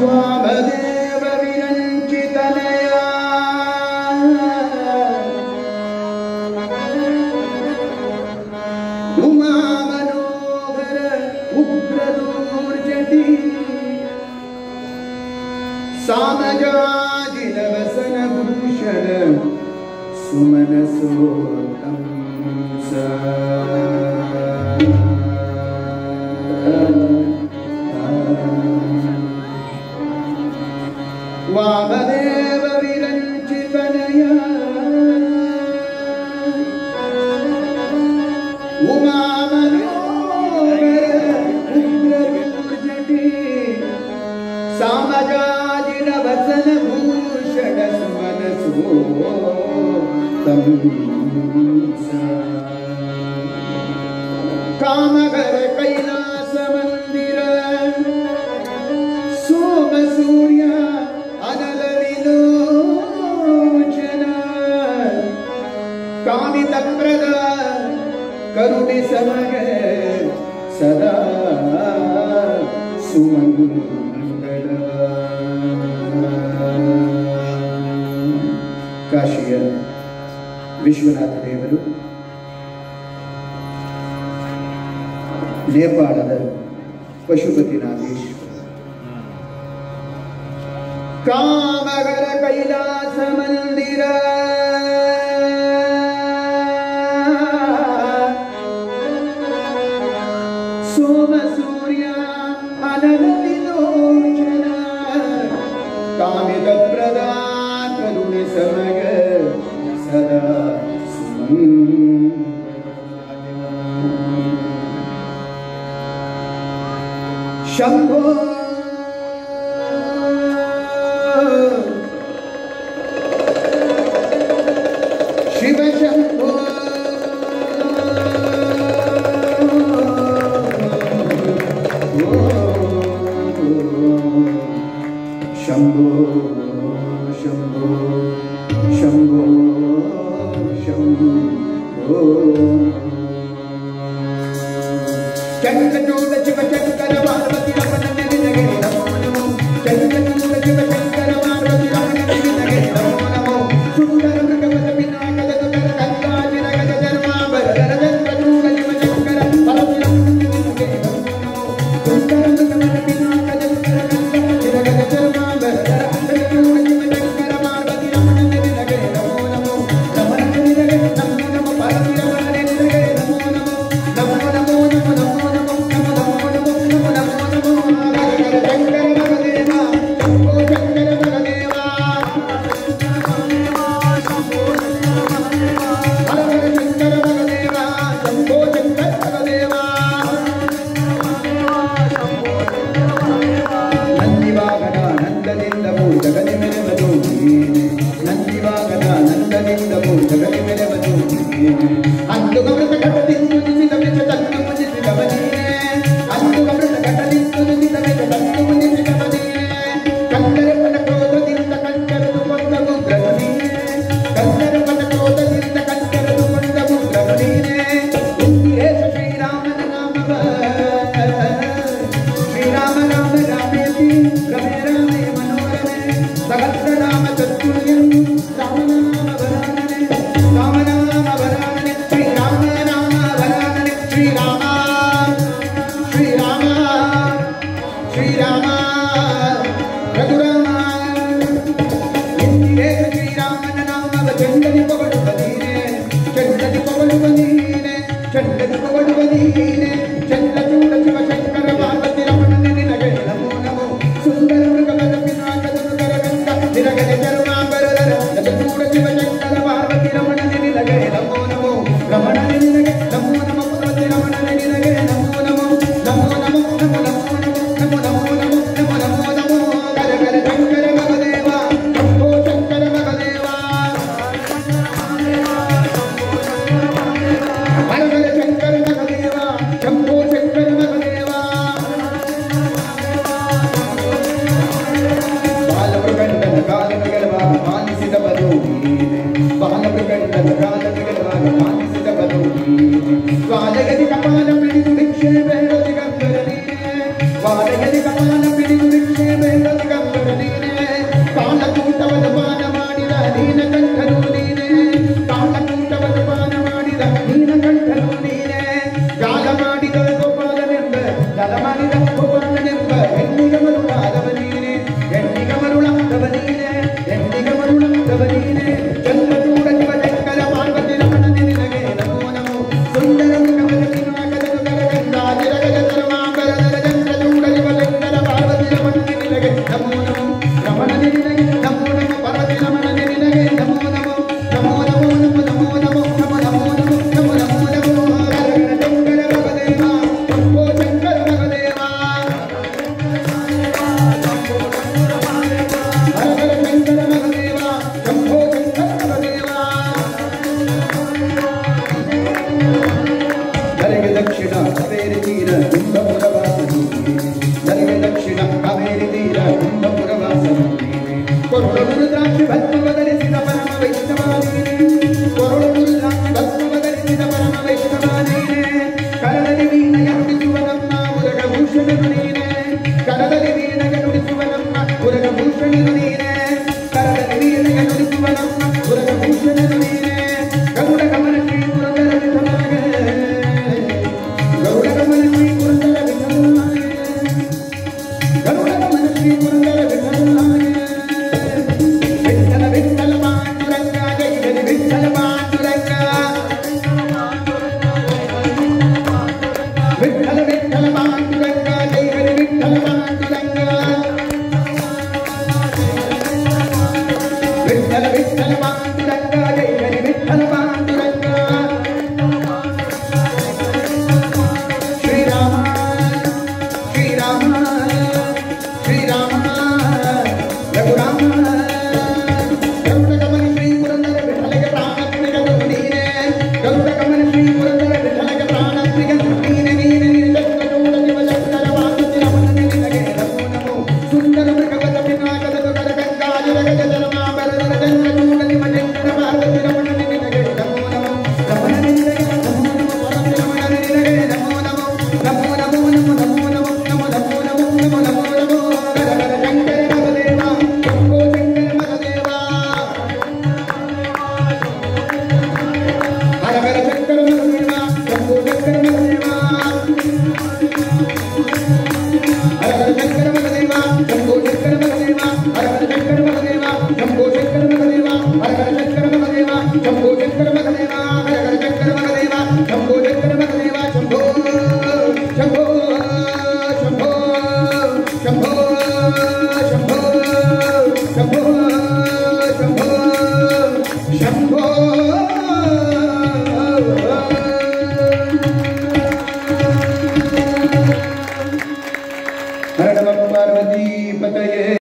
वामदेव विरञ्चितनया उमा मनोहर उग्रदूर्जटी सामजाजिनवसन भूषण सुमनसोत्तम वामदेव विरञ्चितनया उमा मनोहर उग्रदूर्जटी सामजाजिनवसन भूषण सुमनसोत्तम कामगर कैलास मंदिर सोम सूर्य अनल विलोचन कामित प्रद करुणि समग सदा सुमंगल काशिय विश्वनाथ देವರು ನೇಪಾಳದ ಪಶುಪತಿನಾಥೇಶ್ವರ ಕಾಮಗರ ಕೈಲಾಸ ಮಂದಿರ ಸೋಮ ಸೂರ್ಯ ಅನಲ ವಿಲೋಚನ ಕಾಮಿತ ಪ್ರದಾ ಕರುಣೆ ಸಮಗ ಸದಾ शंभो शिव शंभो शंभो शंभो शंभो शंभो चंद्रचूड शिव शंकर पार्वती रमण निलगे नमो नमो चंद्रचूड शिव शंकर पार्वती रमण निलगे नमो नमो सुंदर मृगवत विनायक दुतर कंकाजिन गज धर्मांबर चंद्रचूड शिव शंकर पार्वती रमण निलगे नमो नमो सुंदर मृगवत विनायक दुतर कंकाजिन गज धर्मांबर चंद्रचूड शिव शंकर पार्वती रमण निलगे नमो नमो रमण निलगे नमो नमो पार्वती रमण निलगे नमो नमो नमो नमो नमो ಕರದಲ್ಲಿ ವೀಣೆಗೆ ನುಡಿಸುವ ನಮ್ಮ ಉರಗಭೂಷಣನು ನೀನೆ ಕರದಲ್ಲಿ ವೀಣೆಗೆ ನುಡಿಸುವ ನಮ್ಮ ಉರಗಭೂಷಣನು ನೀನೆ ಗರುಡ ಗಮನ ಶ್ರೀ ಪುರಂದರ ವಿಠಲಗೆ ಗರುಡ ಗಮನ ಶ್ರೀ ಪುರಂದರ ವಿಠಲಗೆ ಗರುಡ ಗಮನ ಶ್ರೀ ಪುರಂದರ ವಿಠಲ